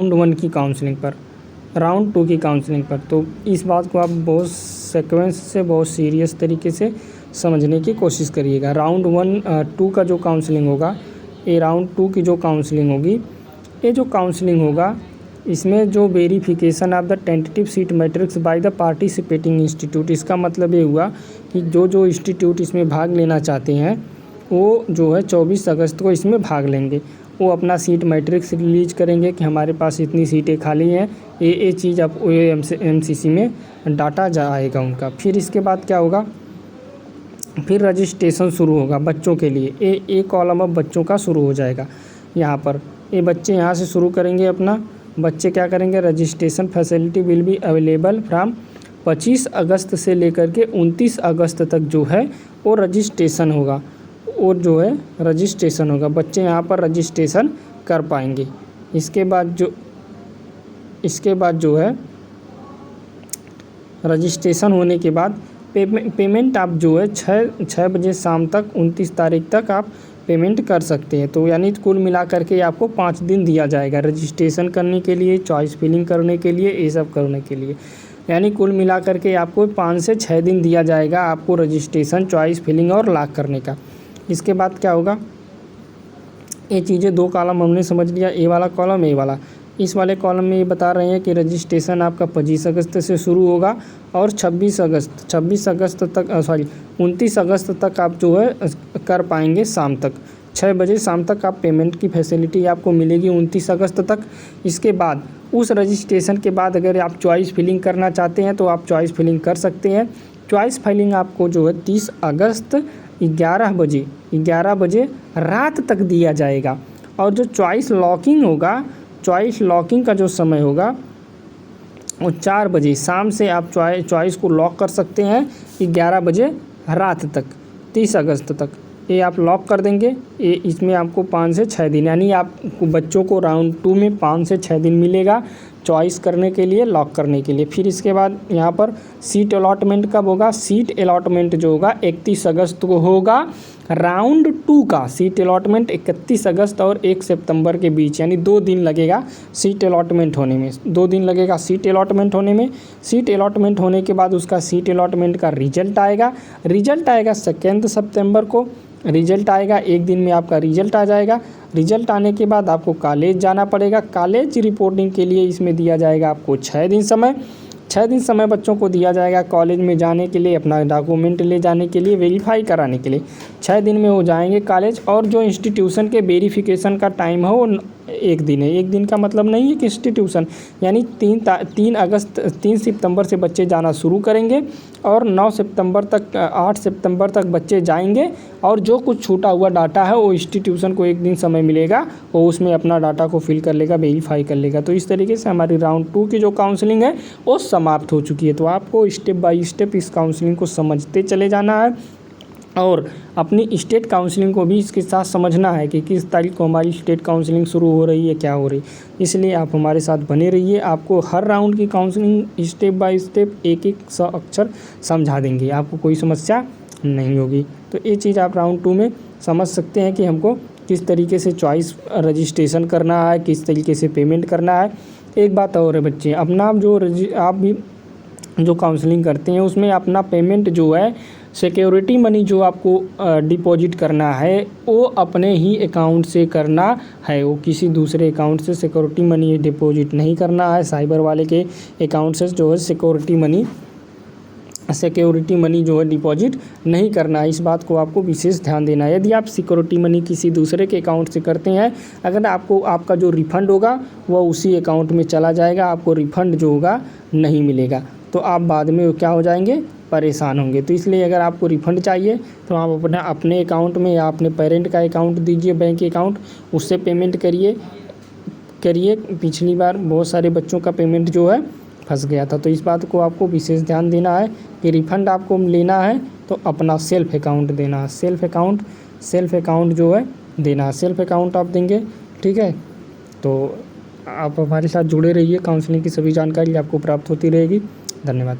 Round 1 की counselling पर, round 2 की काउंसलिंग पर। तो इस बात को आप बहुत सीक्वेंस से, बहुत सीरियस तरीके से समझने की कोशिश करिएगा। राउंड 2 का जो काउंसलिंग होगा, ये राउंड 2 की जो काउंसलिंग होगी, ये जो काउंसलिंग होगा इसमें जो verification of the tentative seat matrix by the participating institute, इसका मतलब ये हुआ कि जो इंस्टीट्यूट इसमें भाग लेना चाहते हैं वो जो है 24 अगस्त को इसमें भाग लेंगे। वो अपना सीट मैट्रिक्स रिलीज करेंगे कि हमारे पास इतनी सीटें खाली हैं, ये चीज़ अब एमसीसी में डाटा जाएगा उनका। फिर इसके बाद क्या होगा, फिर रजिस्ट्रेशन शुरू होगा बच्चों के लिए। एक कॉलम अब बच्चों का शुरू हो जाएगा यहाँ पर। ये बच्चे यहाँ से शुरू करेंगे अपना। बच्चे क्या करेंगे, registration facility will be available from 25 अगस्त से लेकर के 29 अगस्त तक जो है वो रजिस्ट्रेशन होगा, और जो है रजिस्ट्रेशन होगा। बच्चे यहाँ पर रजिस्ट्रेशन कर पाएंगे। इसके बाद जो है रजिस्ट्रेशन होने के बाद पेमेंट आप जो है 6 बजे शाम तक 29 तारीख तक आप पेमेंट कर सकते हैं। तो यानी कुल मिला करके आपको 5 दिन दिया जाएगा रजिस्ट्रेशन करने के लिए, चॉइस फिलिंग करने के लिए, ये सब करने के लिए। यानी कुल मिला करके आपको 5 से 6 दिन दिया जाएगा आपको रजिस्ट्रेशन, चॉइस फिलिंग और लॉक करने का। इसके बाद क्या होगा, ये चीज़ें 2 कॉलम हमने समझ लिया, ए वाला कॉलम, ए वाला। इस वाले कॉलम में ये बता रहे हैं कि रजिस्ट्रेशन आपका 25 अगस्त से शुरू होगा और 29 अगस्त तक आप जो है कर पाएंगे शाम तक 6 बजे शाम तक आप पेमेंट की फैसिलिटी आपको मिलेगी 29 अगस्त तक। इसके बाद उस रजिस्ट्रेशन के बाद अगर आप चॉइस फिलिंग करना चाहते हैं तो आप चॉइस फिलिंग कर सकते हैं। चॉइस फिलिंग आपको जो है 30 अगस्त 11 बजे रात तक दिया जाएगा। और जो चॉइस लॉकिंग होगा, चॉइस लॉकिंग का जो समय होगा वो 4 बजे शाम से आप चॉइस को लॉक कर सकते हैं 11 बजे रात तक 30 अगस्त तक। ये आप लॉक कर देंगे। ये इसमें आपको 5 से 6 दिन, यानी आपको बच्चों को राउंड 2 में 5 से 6 दिन मिलेगा चॉइस करने के लिए, लॉक करने के लिए। फिर इसके बाद यहाँ पर सीट अलॉटमेंट कब होगा, सीट अलॉटमेंट जो होगा 31 अगस्त को होगा। राउंड 2 का सीट अलॉटमेंट 31 अगस्त और 1 सितंबर के बीच, यानी 2 दिन लगेगा सीट अलॉटमेंट होने में। 2 दिन लगेगा सीट अलॉटमेंट होने में। सीट अलॉटमेंट होने के बाद उसका सीट अलॉटमेंट का रिजल्ट आएगा। 2 सितंबर को रिजल्ट आएगा, 1 दिन में आपका रिजल्ट आ जाएगा। रिजल्ट आने के बाद आपको कॉलेज जाना पड़ेगा। कॉलेज रिपोर्टिंग के लिए इसमें दिया जाएगा आपको 6 दिन समय। 6 दिन समय बच्चों को दिया जाएगा कॉलेज में जाने के लिए, अपना डॉक्यूमेंट ले जाने के लिए, वेरीफाई कराने के लिए। 6 दिन में वो जाएंगे कॉलेज। और जो इंस्टीट्यूशन के वेरिफिकेशन का टाइम है वो 1 दिन है। 1 दिन का मतलब नहीं है कि इंस्टीट्यूशन, यानी 3 सितंबर से बच्चे जाना शुरू करेंगे और 8 सितंबर तक बच्चे जाएंगे। और जो कुछ छूटा हुआ डाटा है वो इंस्टीट्यूशन को 1 दिन समय मिलेगा, वो उसमें अपना डाटा को फिल कर लेगा, वेरीफाई कर लेगा। तो इस तरीके से हमारी राउंड 2 की जो काउंसलिंग है वो समाप्त हो चुकी है। तो आपको स्टेप बाय स्टेप इस काउंसलिंग को समझते चले जाना है और अपनी स्टेट काउंसलिंग को भी इसके साथ समझना है कि किस तारीख को हमारी स्टेट काउंसलिंग शुरू हो रही है, क्या हो रही। इसलिए आप हमारे साथ बने रहिए। आपको हर राउंड की काउंसलिंग स्टेप बाय स्टेप एक अक्षर समझा देंगे, आपको कोई समस्या नहीं होगी। तो ये चीज़ आप राउंड 2 में समझ सकते हैं कि हमको किस तरीके से चॉइस रजिस्ट्रेशन करना है, किस तरीके से पेमेंट करना है। एक बात और है बच्चे, अपना जो आप भी जो काउंसलिंग करते हैं उसमें अपना पेमेंट जो है, सिक्योरिटी मनी जो आपको डिपॉजिट करना है वो अपने ही अकाउंट से करना है। वो किसी दूसरे अकाउंट से सिक्योरिटी मनी डिपॉजिट नहीं करना है। साइबर वाले के अकाउंट से जो है सिक्योरिटी मनी जो है डिपॉजिट नहीं करना है। इस बात को आपको विशेष ध्यान देना है। यदि आप सिक्योरिटी मनी किसी दूसरे के अकाउंट से करते हैं, अगर आपका जो रिफ़ंड होगा वह उसी अकाउंट में चला जाएगा, आपको रिफ़ंड जो होगा नहीं मिलेगा। तो आप बाद में क्या हो जाएंगे, परेशान होंगे। तो इसलिए अगर आपको रिफ़ंड चाहिए तो आप अपने अकाउंट में या अपने पेरेंट का अकाउंट दीजिए, बैंक अकाउंट, उससे पेमेंट करिए। पिछली बार बहुत सारे बच्चों का पेमेंट जो है फंस गया था। तो इस बात को आपको विशेष ध्यान देना है कि रिफ़ंड आपको लेना है तो अपना सेल्फ अकाउंट देना है। सेल्फ अकाउंट जो है देना है, सेल्फ अकाउंट आप देंगे। ठीक है, तो आप हमारे साथ जुड़े रहिए। काउंसलिंग की सभी जानकारी आपको प्राप्त होती रहेगी। धन्यवाद।